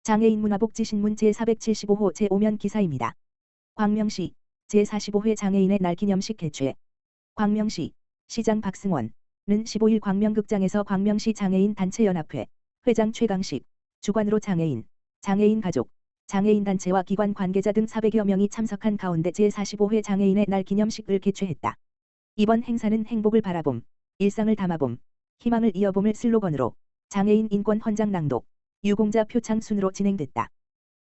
장애인 문화복지신문 제475호 제5면 기사입니다. 광명시 제45회 장애인의 날 기념식 개최. 광명시 시장 박승원은 15일 광명극장에서 광명시 장애인단체연합회 회장 최강식, 주관으로 장애인 가족, 장애인단체와 기관 관계자 등 400여 명이 참석한 가운데 제45회 장애인의 날 기념식을 개최했다. 이번 행사는 행복을 바라봄, 일상을 담아봄, 희망을 이어봄을 슬로건으로 장애인 인권 헌장 낭독, 유공자 표창 순으로 진행됐다.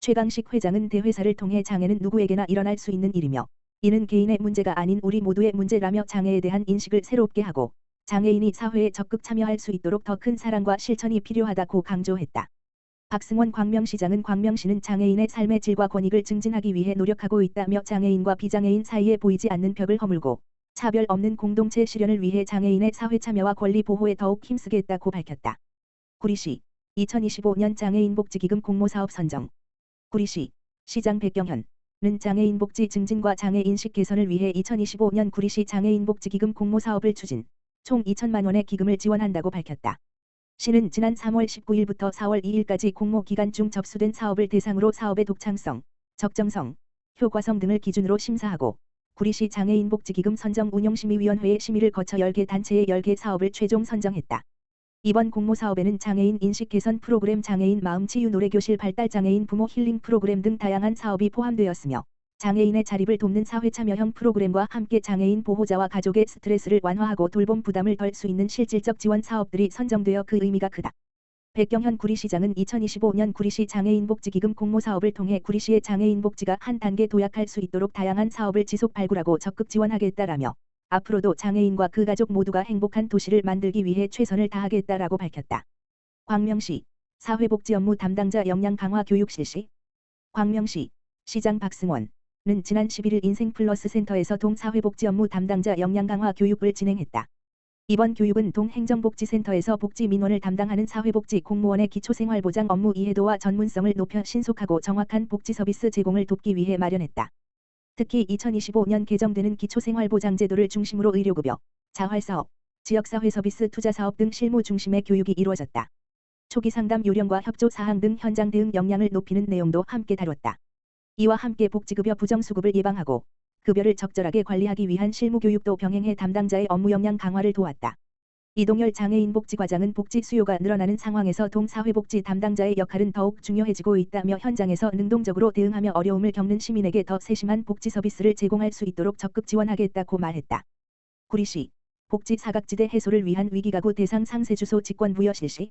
최강식 회장은 대회사를 통해 장애는 누구에게나 일어날 수 있는 일이며 이는 개인의 문제가 아닌 우리 모두의 문제라며 장애에 대한 인식을 새롭게 하고 장애인이 사회에 적극 참여할 수 있도록 더 큰 사랑과 실천이 필요하다고 강조했다. 박승원 광명시장은 광명시는 장애인의 삶의 질과 권익을 증진하기 위해 노력하고 있다며 장애인과 비장애인 사이에 보이지 않는 벽을 허물고 차별 없는 공동체 실현을 위해 장애인의 사회 참여와 권리 보호에 더욱 힘쓰겠다고 밝혔다. 구리시 2025년 장애인복지기금 공모사업 선정. 구리시 시장 백경현은 장애인복지 증진과 장애인식 개선을 위해 2025년 구리시 장애인복지기금 공모사업을 추진, 총 2천만 원의 기금을 지원한다고 밝혔다. 시는 지난 3월 19일부터 4월 2일까지 공모 기간 중 접수된 사업을 대상으로 사업의 독창성, 적정성, 효과성 등을 기준으로 심사하고 구리시 장애인복지기금 선정운용심의위원회의 심의를 거쳐 10개 단체의 10개 사업을 최종 선정했다. 이번 공모사업에는 장애인 인식 개선 프로그램, 장애인 마음치유 노래교실 발달, 장애인 부모 힐링 프로그램 등 다양한 사업이 포함되었으며 장애인의 자립을 돕는 사회참여형 프로그램과 함께 장애인 보호자와 가족의 스트레스를 완화하고 돌봄 부담을 덜 수 있는 실질적 지원 사업들이 선정되어 그 의미가 크다. 백경현 구리시장은 2025년 구리시 장애인복지기금 공모사업을 통해 구리시의 장애인복지가 한 단계 도약할 수 있도록 다양한 사업을 지속 발굴하고 적극 지원하겠다라며 앞으로도 장애인과 그 가족 모두가 행복한 도시를 만들기 위해 최선을 다하겠다라고 밝혔다. 광명시 사회복지 업무 담당자 역량 강화 교육 실시. 광명시 시장 박승원은 지난 11일 인생플러스 센터에서 동사회복지 업무 담당자 역량 강화 교육을 진행했다. 이번 교육은 동행정복지센터에서 복지 민원을 담당하는 사회복지 공무원의 기초생활보장 업무 이해도와 전문성을 높여 신속하고 정확한 복지 서비스 제공을 돕기 위해 마련했다. 특히 2025년 개정되는 기초생활보장제도를 중심으로 의료급여, 자활사업, 지역사회 서비스 투자사업 등 실무 중심의 교육이 이루어졌다. 초기 상담 요령과 협조 사항 등 현장 대응 역량을 높이는 내용도 함께 다뤘다. 이와 함께 복지급여 부정수급을 예방하고 급여를 적절하게 관리하기 위한 실무 교육도 병행해 담당자의 업무 역량 강화를 도왔다. 이동열 장애인복지과장은 복지 수요가 늘어나는 상황에서 동사회복지 담당자의 역할은 더욱 중요해지고 있다며 현장에서 능동적으로 대응하며 어려움을 겪는 시민에게 더 세심한 복지 서비스를 제공할 수 있도록 적극 지원하겠다고 말했다. 구리시 복지 사각지대 해소를 위한 위기가구 대상 상세주소 직권 부여 실시.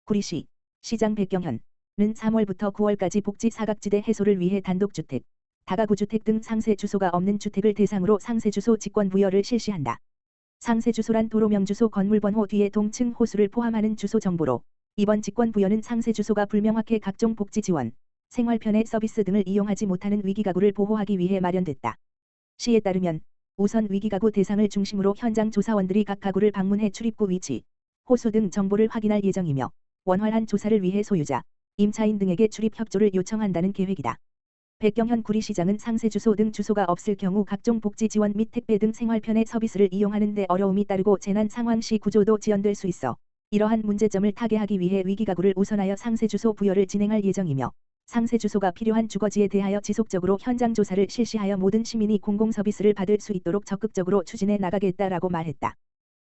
구리시 시장 백경현은 3월부터 9월까지 복지 사각지대 해소를 위해 단독주택, 다가구주택 등 상세주소가 없는 주택을 대상으로 상세주소 직권 부여를 실시한다. 상세주소란 도로명 주소 건물번호 뒤에 동층 호수를 포함하는 주소 정보로 이번 직권 부여는 상세주소가 불명확해 각종 복지 지원, 생활편의 서비스 등을 이용하지 못하는 위기가구를 보호하기 위해 마련됐다. 시에 따르면 우선 위기가구 대상을 중심으로 현장 조사원들이 각 가구를 방문해 출입구 위치, 호수 등 정보를 확인할 예정이며 원활한 조사를 위해 소유자, 임차인 등에게 출입 협조를 요청한다는 계획이다. 백경현 구리시장은 상세주소 등 주소가 없을 경우 각종 복지 지원 및 택배 등 생활편의 서비스를 이용하는 데 어려움이 따르고 재난 상황 시 구조도 지연될 수 있어 이러한 문제점을 타개하기 위해 위기가구를 우선하여 상세주소 부여를 진행할 예정이며 상세주소가 필요한 주거지에 대하여 지속적으로 현장 조사를 실시하여 모든 시민이 공공서비스를 받을 수 있도록 적극적으로 추진해 나가겠다라고 말했다.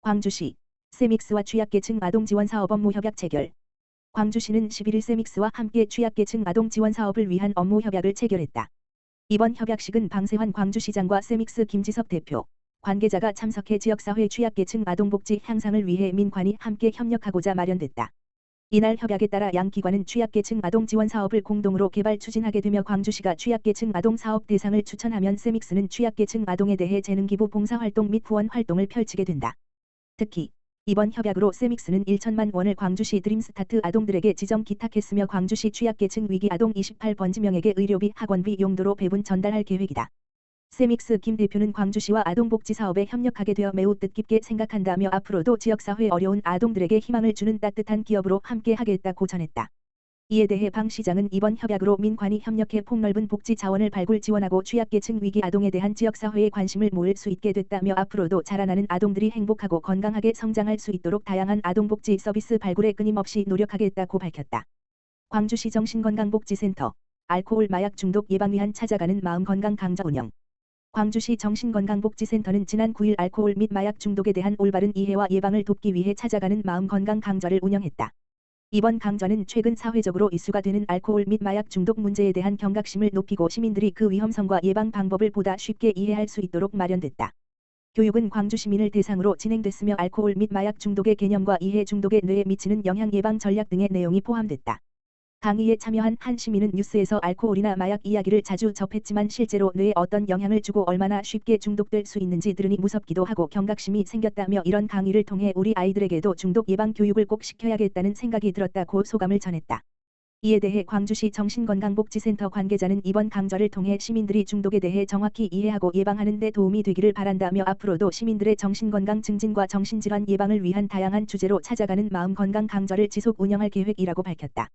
광주시 세믹스와 취약계층 아동지원사업 업무 협약 체결. 광주시는 11일 세믹스와 함께 취약계층 아동 지원 사업을 위한 업무 협약을 체결했다. 이번 협약식은 방세환 광주시장과 세믹스 김지석 대표, 관계자가 참석해 지역사회 취약계층 아동복지 향상을 위해 민관이 함께 협력하고자 마련됐다. 이날 협약에 따라 양 기관은 취약계층 아동 지원 사업을 공동으로 개발 추진하게 되며 광주시가 취약계층 아동 사업 대상을 추천하면 세믹스는 취약계층 아동에 대해 재능기부 봉사활동 및 후원 활동을 펼치게 된다. 특히 이번 협약으로 세믹스는 1천만 원을 광주시 드림스타트 아동들에게 지정 기탁했으며 광주시 취약계층 위기 아동 28번지명에게 의료비, 학원비 용도로 배분 전달할 계획이다. 세믹스 김 대표는 광주시와 아동복지 사업에 협력하게 되어 매우 뜻깊게 생각한다며 앞으로도 지역사회 어려운 아동들에게 희망을 주는 따뜻한 기업으로 함께 하겠다고 전했다. 이에 대해 방 시장은 이번 협약으로 민관이 협력해 폭넓은 복지 자원을 발굴 지원하고 취약계층 위기 아동에 대한 지역사회의 관심을 모을 수 있게 됐다며 앞으로도 자라나는 아동들이 행복하고 건강하게 성장할 수 있도록 다양한 아동복지 서비스 발굴에 끊임없이 노력하겠다고 밝혔다. 광주시 정신건강복지센터 알코올 마약 중독 예방 위한 찾아가는 마음건강 강좌 운영. 광주시 정신건강복지센터는 지난 9일 알코올 및 마약 중독에 대한 올바른 이해와 예방을 돕기 위해 찾아가는 마음건강 강좌를 운영했다. 이번 강좌는 최근 사회적으로 이슈가 되는 알코올 및 마약 중독 문제에 대한 경각심을 높이고 시민들이 그 위험성과 예방 방법을 보다 쉽게 이해할 수 있도록 마련됐다. 교육은 광주 시민을 대상으로 진행됐으며 알코올 및 마약 중독의 개념과 이해 중독의 뇌에 미치는 영향 예방 전략 등의 내용이 포함됐다. 강의에 참여한 한 시민은 뉴스에서 알코올이나 마약 이야기를 자주 접했지만 실제로 뇌에 어떤 영향을 주고 얼마나 쉽게 중독될 수 있는지 들으니 무섭기도 하고 경각심이 생겼다며 이런 강의를 통해 우리 아이들에게도 중독 예방 교육을 꼭 시켜야겠다는 생각이 들었다고 소감을 전했다. 이에 대해 광주시 정신건강복지센터 관계자는 이번 강좌를 통해 시민들이 중독에 대해 정확히 이해하고 예방하는 데 도움이 되기를 바란다며 앞으로도 시민들의 정신건강 증진과 정신질환 예방을 위한 다양한 주제로 찾아가는 마음건강 강좌를 지속 운영할 계획이라고 밝혔다.